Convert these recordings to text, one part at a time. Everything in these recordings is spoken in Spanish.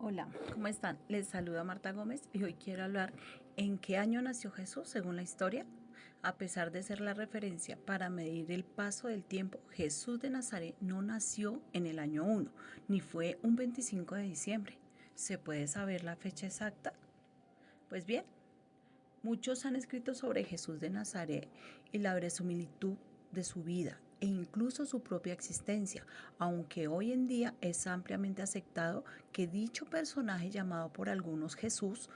Hola, ¿cómo están? Les saluda Marta Gómez y hoy quiero hablar en qué año nació Jesús según la historia. A pesar de ser la referencia para medir el paso del tiempo, Jesús de Nazaret no nació en el año 1, ni fue un 25 de diciembre. ¿Se puede saber la fecha exacta? Pues bien, muchos han escrito sobre Jesús de Nazaret y la verosimilitud de su vida e incluso su propia existencia, aunque hoy en día es ampliamente aceptado que dicho personaje llamado por algunos Jesús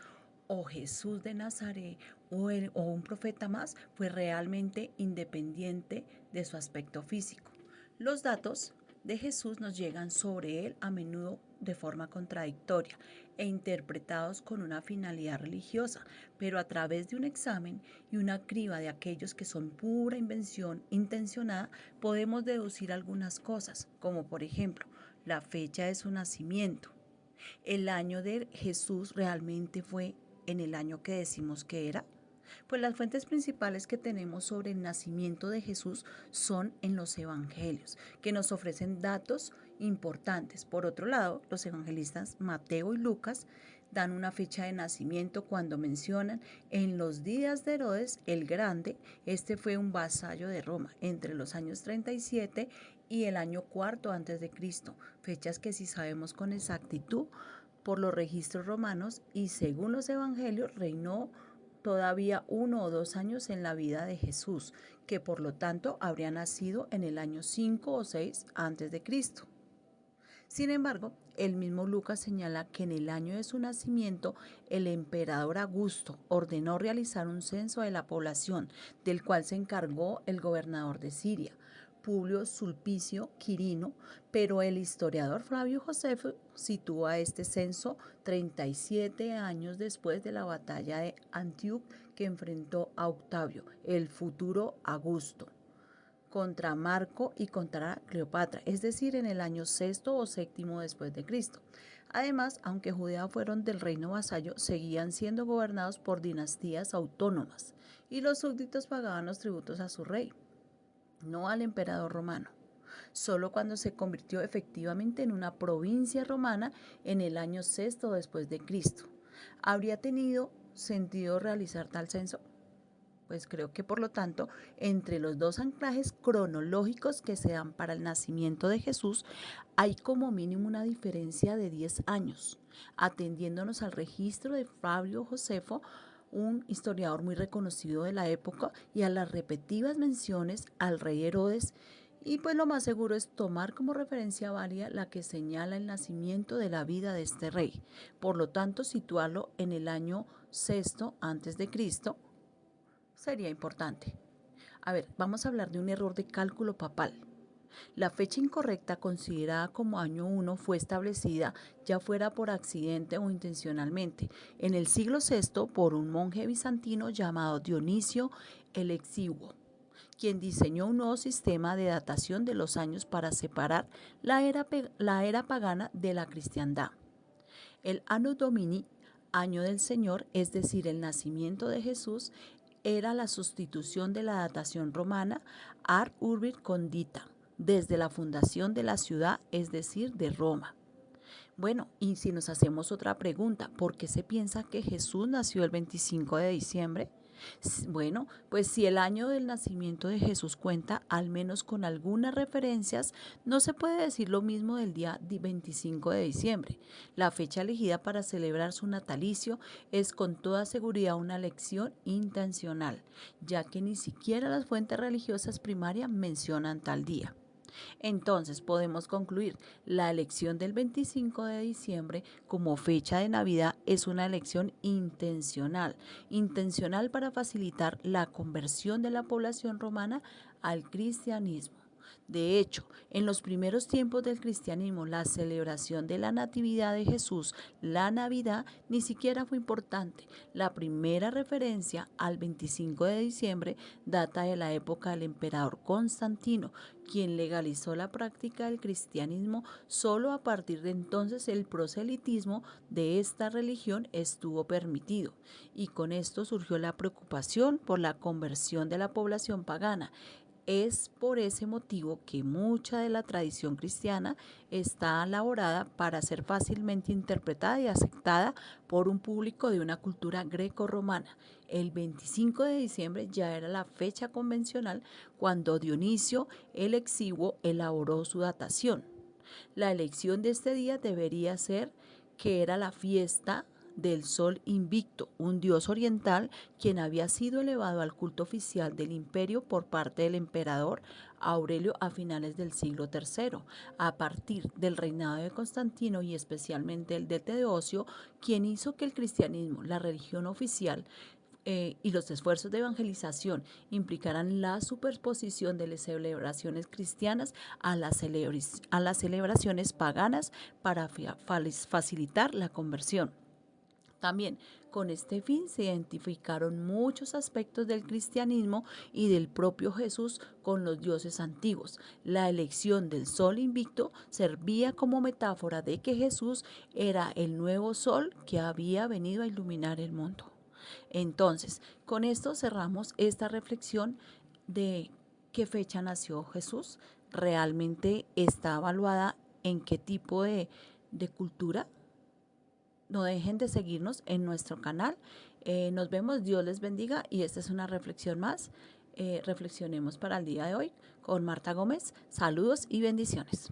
o Jesús de Nazaret o un profeta más fue realmente independiente de su aspecto físico. Los datos de Jesús nos llegan sobre él a menudo de forma contradictoria e interpretados con una finalidad religiosa, pero a través de un examen y una criba de aquellos que son pura invención intencionada, podemos deducir algunas cosas, como por ejemplo la fecha de su nacimiento. ¿El año de Jesús realmente fue en el año que decimos que era? Pues las fuentes principales que tenemos sobre el nacimiento de Jesús son en los evangelios, que nos ofrecen datos importantes. Por otro lado, los evangelistas Mateo y Lucas dan una fecha de nacimiento cuando mencionan en los días de Herodes el Grande. Este fue un vasallo de Roma entre los años 37 y el año cuarto antes de Cristo, fechas que si sabemos con exactitud por los registros romanos y según los evangelios reinó todavía 1 o 2 años en la vida de Jesús, que por lo tanto habría nacido en el año 5 o 6 antes de Cristo. Sin embargo, el mismo Lucas señala que en el año de su nacimiento el emperador Augusto ordenó realizar un censo de la población, del cual se encargó el gobernador de Siria, Publio Sulpicio Quirino, pero el historiador Flavio Josefo sitúa este censo 37 años después de la batalla de Antíoco que enfrentó a Octavio, el futuro Augusto, contra Marco y contra Cleopatra, es decir, en el año sexto o séptimo después de Cristo. Además, aunque Judea fueron del reino vasallo, seguían siendo gobernados por dinastías autónomas y los súbditos pagaban los tributos a su rey, no al emperador romano. Solo cuando se convirtió efectivamente en una provincia romana en el año sexto después de Cristo. ¿Habría tenido sentido realizar tal censo? Pues creo que por lo tanto, entre los dos anclajes cronológicos que se dan para el nacimiento de Jesús, hay como mínimo una diferencia de 10 años, atendiéndonos al registro de Fabio Josefo, un historiador muy reconocido de la época, y a las repetidas menciones al rey Herodes. Y pues lo más seguro es tomar como referencia válida la que señala el nacimiento de la vida de este rey. Por lo tanto, situarlo en el año sexto antes de Cristo sería importante. A ver, vamos a hablar de un error de cálculo papal. La fecha incorrecta considerada como año 1 fue establecida, ya fuera por accidente o intencionalmente, en el siglo VI por un monje bizantino llamado Dionisio el Exiguo, quien diseñó un nuevo sistema de datación de los años para separar la era pagana de la cristiandad. El Anno Domini, año del Señor, es decir, el nacimiento de Jesús, era la sustitución de la datación romana Ar Urbit Condita, desde la fundación de la ciudad, es decir, de Roma. Bueno, y si nos hacemos otra pregunta, ¿por qué se piensa que Jesús nació el 25 de diciembre? Bueno, pues si el año del nacimiento de Jesús cuenta al menos con algunas referencias, no se puede decir lo mismo del día 25 de diciembre. La fecha elegida para celebrar su natalicio es con toda seguridad una elección intencional, ya que ni siquiera las fuentes religiosas primarias mencionan tal día. Entonces podemos concluir, la elección del 25 de diciembre como fecha de Navidad es una elección intencional para facilitar la conversión de la población romana al cristianismo. De hecho, en los primeros tiempos del cristianismo, la celebración de la Natividad de Jesús, la Navidad, ni siquiera fue importante. La primera referencia al 25 de diciembre data de la época del emperador Constantino, quien legalizó la práctica del cristianismo. Solo a partir de entonces el proselitismo de esta religión estuvo permitido, y con esto surgió la preocupación por la conversión de la población pagana. Es por ese motivo que mucha de la tradición cristiana está elaborada para ser fácilmente interpretada y aceptada por un público de una cultura greco-romana. El 25 de diciembre ya era la fecha convencional cuando Dionisio el Exiguo elaboró su datación. La elección de este día debería ser que era la fiesta del Sol Invicto, un dios oriental quien había sido elevado al culto oficial del imperio por parte del emperador Aurelio a finales del siglo III, a partir del reinado de Constantino y especialmente el de Teodosio, quien hizo que el cristianismo, la religión oficial, y los esfuerzos de evangelización implicarán la superposición de las celebraciones cristianas a las celebraciones paganas para facilitar la conversión. También con este fin se identificaron muchos aspectos del cristianismo y del propio Jesús con los dioses antiguos. La elección del sol invicto servía como metáfora de que Jesús era el nuevo sol que había venido a iluminar el mundo. Entonces, con esto cerramos esta reflexión de qué fecha nació Jesús. ¿Realmente está evaluada en qué tipo de cultura? No dejen de seguirnos en nuestro canal. Nos vemos, Dios les bendiga y esta es una reflexión más. Reflexionemos para el día de hoy con Marta Gómez. Saludos y bendiciones.